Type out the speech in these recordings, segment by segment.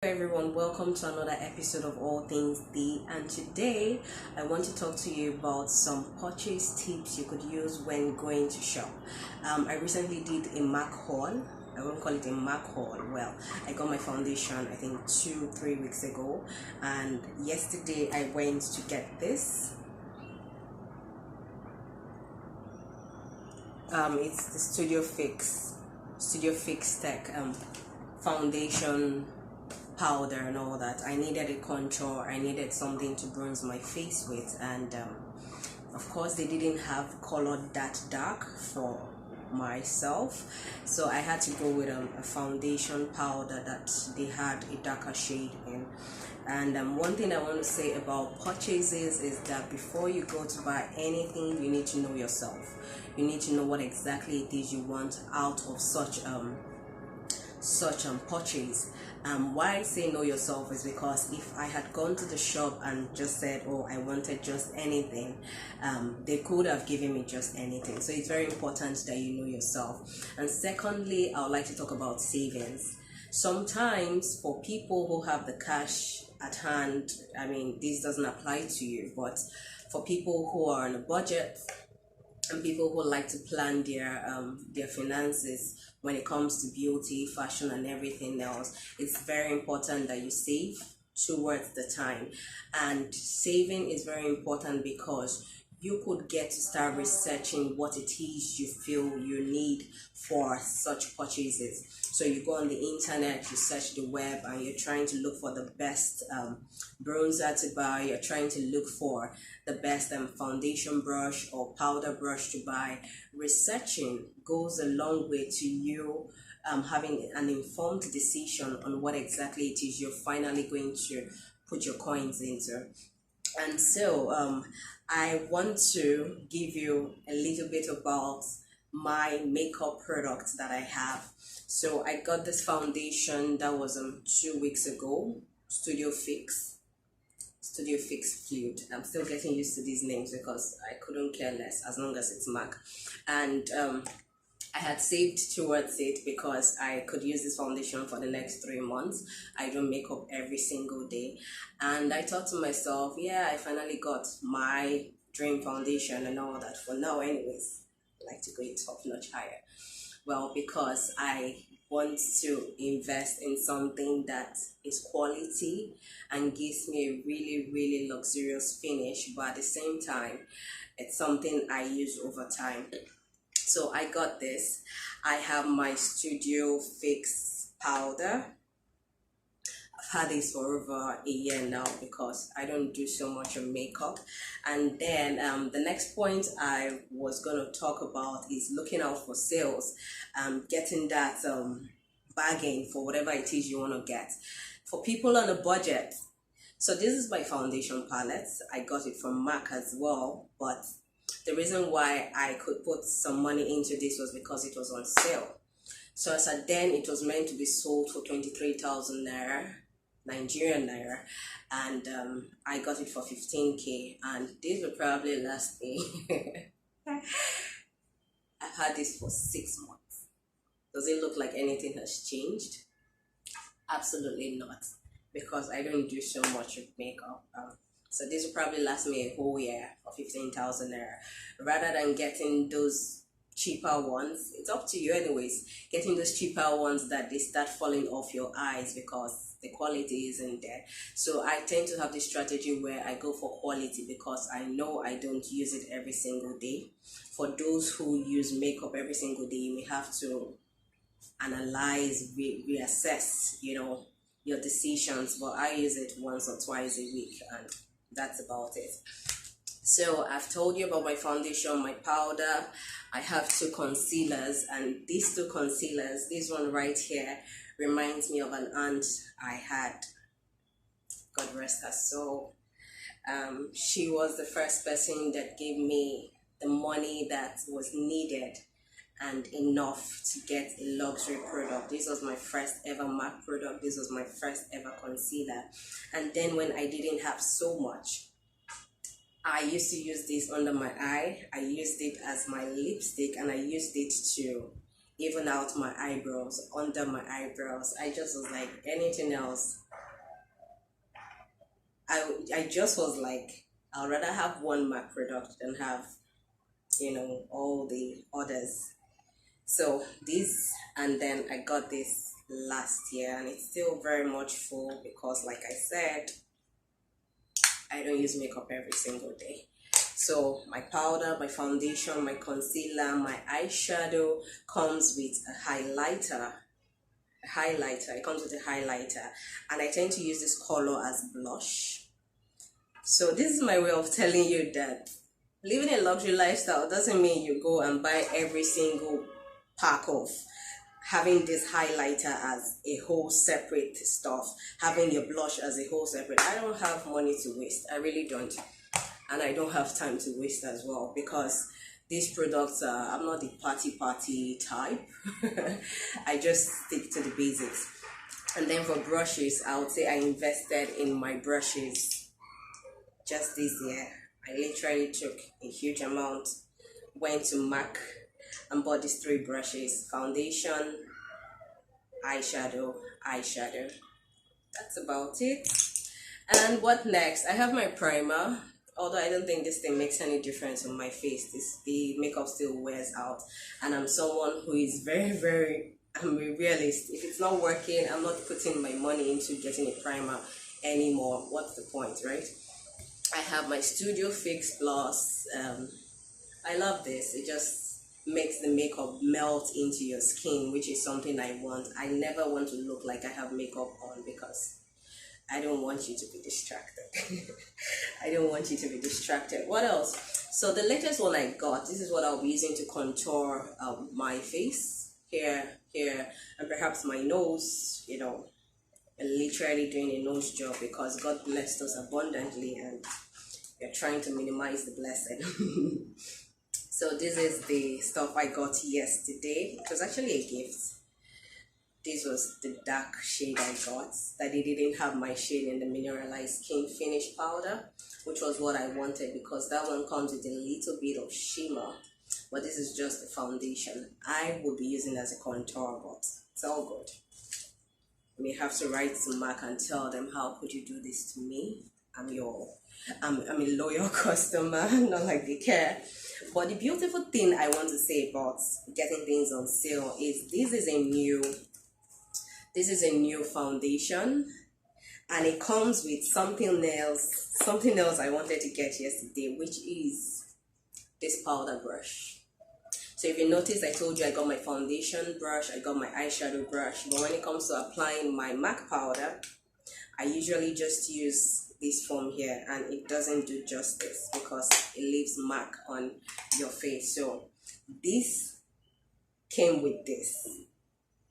Hello everyone, welcome to another episode of All Things Dee, and today I want to talk to you about some purchase tips you could use when going to shop. I recently did a MAC haul. I won't call it a MAC haul. Well, I got my foundation I think 2-3 weeks ago, and yesterday I went to get this. It's the Studio Fix Tech foundation powder and all that. I needed a contour, I needed something to bronze my face with, and of course they didn't have colored that dark for myself, so I had to go with a foundation powder that they had a darker shade in. And one thing I want to say about purchases is that before you go to buy anything, you need to know yourself. You need to know what exactly it is you want out of such purchase. Why I say know yourself is because if I had gone to the shop and just said, oh, I wanted just anything, they could have given me just anything. So it's very important that you know yourself. And secondly, I would like to talk about savings. Sometimes for people who have the cash at hand, I mean, this doesn't apply to you, but for people who are on a budget and people who like to plan their finances when it comes to beauty, fashion, and everything else, it's very important that you save towards the time. And saving is very important because you could get to start researching what it is you feel you need for such purchases. So you go on the internet, you search the web, and you're trying to look for the best bronzer to buy. You're trying to look for the best foundation brush or powder brush to buy. Researching goes a long way to you having an informed decision on what exactly it is you're finally going to put your coins into. And so I want to give you a little bit about my makeup products that I have. So I got this foundation that was 2 weeks ago, Studio Fix Fluid. I'm still getting used to these names because I couldn't care less as long as it's MAC. And I had saved towards it because I could use this foundation for the next 3 months. I do makeup every single day. And I thought to myself, yeah, I finally got my dream foundation and all that. For now anyways, I like to go a top notch higher. Well, because I want to invest in something that is quality and gives me a really, really luxurious finish, but at the same time, it's something I use over time. So I got this. I have my Studio Fix powder. I've had this for over a year now because I don't do so much of makeup. And then the next point I was going to talk about is looking out for sales, getting that bargain for whatever it is you want to get. For people on a budget, so this is my foundation palette. I got it from MAC as well, but the reason why I could put some money into this was because it was on sale. So as at then, it was meant to be sold for 23,000 naira, Nigerian naira, and I got it for 15k, and this will probably last me. I've had this for 6 months. Does it look like anything has changed? Absolutely not, because I don't do so much of makeup. So this will probably last me a whole year for 15,000 naira. Rather than getting those cheaper ones, it's up to you anyways, getting those cheaper ones that they start falling off your eyes because the quality isn't there. So I tend to have this strategy where I go for quality because I know I don't use it every single day. For those who use makeup every single day, you may have to analyze, reassess, your decisions, but I use it once or twice a week, and that's about it. So I've told you about my foundation, my powder. I have 2 concealers, and these 2 concealers, this one right here reminds me of an aunt I had, God rest her soul. She was the first person that gave me the money that was needed and enough to get a luxury product. This was my first ever MAC product. This was my first ever concealer. And then when I didn't have so much, I used to use this under my eye. I used it as my lipstick, and I used it to even out my eyebrows, under my eyebrows. I just was like, anything else I just was like, I'd rather have one MAC product than have, all the others. So this, and then I got this last year, and it's still very much full because, like I said, I don't use makeup every single day. So my powder, my foundation, my concealer, my eyeshadow comes with a highlighter. It comes with a highlighter, and I tend to use this color as blush. So this is my way of telling you that living a luxury lifestyle doesn't mean you go and buy every single pack of having this highlighter as a whole separate stuff, having your blush as a whole separate. I don't have money to waste. I really don't. And I don't have time to waste as well, because these products are, I'm not the party type. I just stick to the basics. And then for brushes, I would say I invested in my brushes just this year. I literally took a huge amount, went to MAC and bought these 3 brushes: foundation, eyeshadow. That's about it. And what next? I have my primer. Although I don't think this thing makes any difference on my face, the makeup still wears out. And I'm someone who is I'm a realist. If it's not working, I'm not putting my money into getting a primer anymore. What's the point, right? I have my Studio Fix Gloss. I love this. It just makes the makeup melt into your skin, which is something I want. I never want to look like I have makeup on, because I don't want you to be distracted. I don't want you to be distracted. What else? So the latest one I got, this is what I'll be using to contour my face, here, and perhaps my nose, literally doing a nose job, because God blessed us abundantly and we're trying to minimize the blessing. So this is the stuff I got yesterday. It was actually a gift. This was the dark shade I got, that they didn't have my shade in the mineralized skin finish powder, which was what I wanted, because that one comes with a little bit of shimmer, but this is just the foundation. I will be using as a contour, but it's all good. You may have to write to MAC and tell them, how could you do this to me? I'm a loyal customer, not like they care. But the beautiful thing I want to say about getting things on sale is this is a new foundation, and it comes with something else I wanted to get yesterday, which is this powder brush. So if you notice, I told you I got my foundation brush, I got my eyeshadow brush, but when it comes to applying my MAC powder, I usually just use this foam here, and it doesn't do justice because it leaves MAC on your face. So this came with this,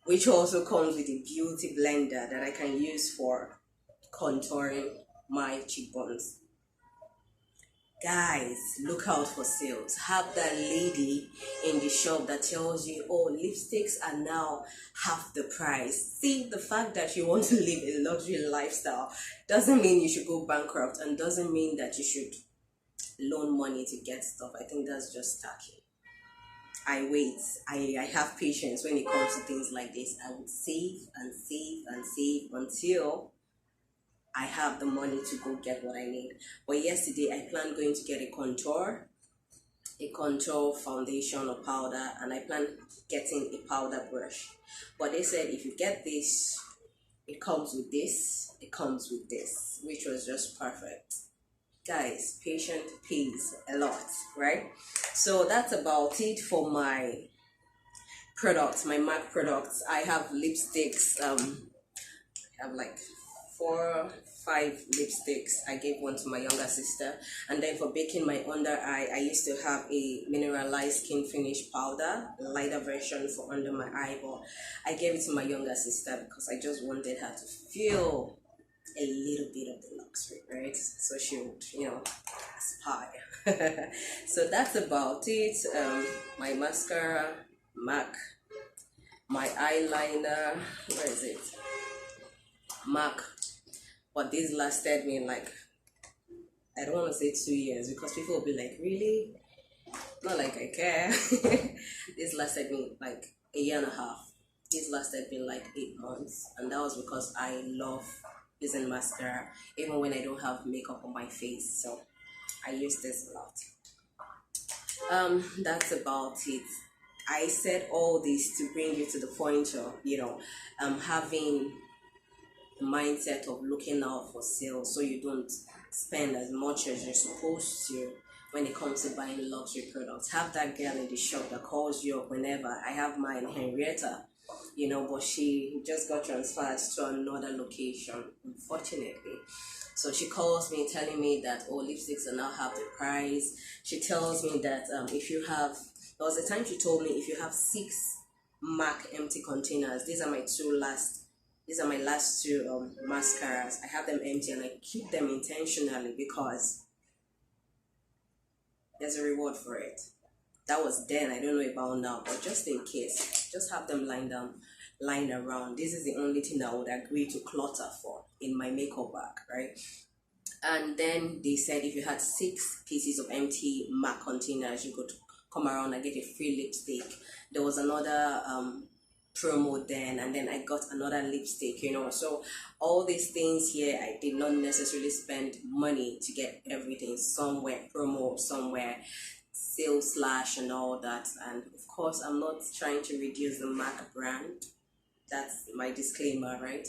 which also comes with a beauty blender that I can use for contouring my cheekbones. Guys, look out for sales. Have that lady in the shop that tells you, oh, lipsticks are now half the price. See, the fact that you want to live a luxury lifestyle doesn't mean you should go bankrupt, and doesn't mean that you should loan money to get stuff. I think that's just tacky. I wait. I have patience when it comes to things like this. I would save and save and save until I have the money to go get what I need. But yesterday I planned going to get a contour foundation or powder, and I planned getting a powder brush. But they said if you get this, it comes with this, which was just perfect. Guys, patient pays a lot, right? So that's about it for my products, my MAC products. I have lipsticks. I have like 4-5 lipsticks. I gave one to my younger sister, and then for baking my under eye, I used to have a mineralized skin finish powder, a lighter version for under my eye, but I gave it to my younger sister because I just wanted her to feel a little bit of the luxury, right? So she would, aspire. So that's about it. My mascara, MAC, my eyeliner, where is it? MAC. But this lasted me like, I don't want to say 2 years, because people will be like, really? Not like I care. This lasted me like a year and a half. This lasted me like 8 months, and that was because I love using mascara even when I don't have makeup on my face. So I use this a lot. That's about it. I said all this to bring you to the point of, having the mindset of looking out for sales so you don't spend as much as you're supposed to when it comes to buying luxury products. Have that girl in the shop that calls you up whenever. I have mine, Henrietta, but she just got transferred to another location, unfortunately. So she calls me telling me that, oh, lipsticks are now half the price. She tells me that if you have, there was a time she told me if you have 6 MAC empty containers, these are my last two mascaras. I have them empty and I keep them intentionally because there's a reward for it. That was then, I don't know about now, but just in case, just have them lying around. This is the only thing I would agree to clutter for in my makeup bag, right? And then they said if you had 6 pieces of empty MAC containers, you could come around and get a free lipstick. There was another promo then, and then I got another lipstick, So all these things here, I did not necessarily spend money to get everything. Somewhere promo, somewhere sales slash and all that. And of course, I'm not trying to reduce the MAC brand. That's my disclaimer, right?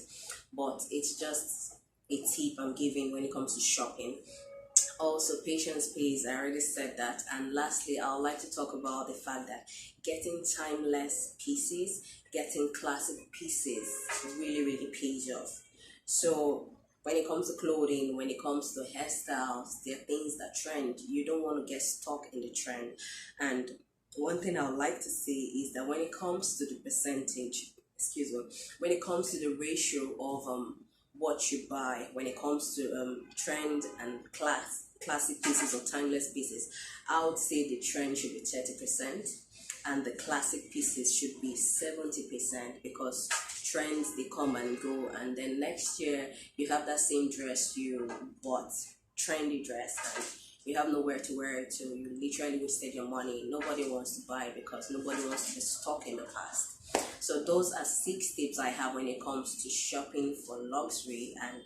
But it's just a tip I'm giving when it comes to shopping. Also, patience pays. I already said that. And lastly, I would like to talk about the fact that getting timeless pieces, getting classic pieces really, really pays off. So when it comes to clothing, when it comes to hairstyles, there are things that trend. You don't want to get stuck in the trend. And one thing I would like to say is that when it comes to the percentage, when it comes to the ratio of what you buy, when it comes to trend and classic pieces or timeless pieces, I would say the trend should be 30% and the classic pieces should be 70%, because trends, they come and go, and then next year you have that same dress you bought, trendy dress, and you have nowhere to wear it to. You literally wasted your money. Nobody wants to buy because nobody wants to be stuck in the past. So those are 6 tips I have when it comes to shopping for luxury, and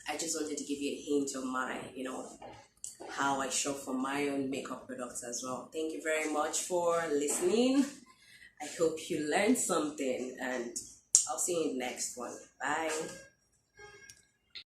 I just wanted to give you a hint of my, how I shop for my own makeup products as well. Thank you very much for listening. I hope you learned something, and I'll see you in the next one. Bye.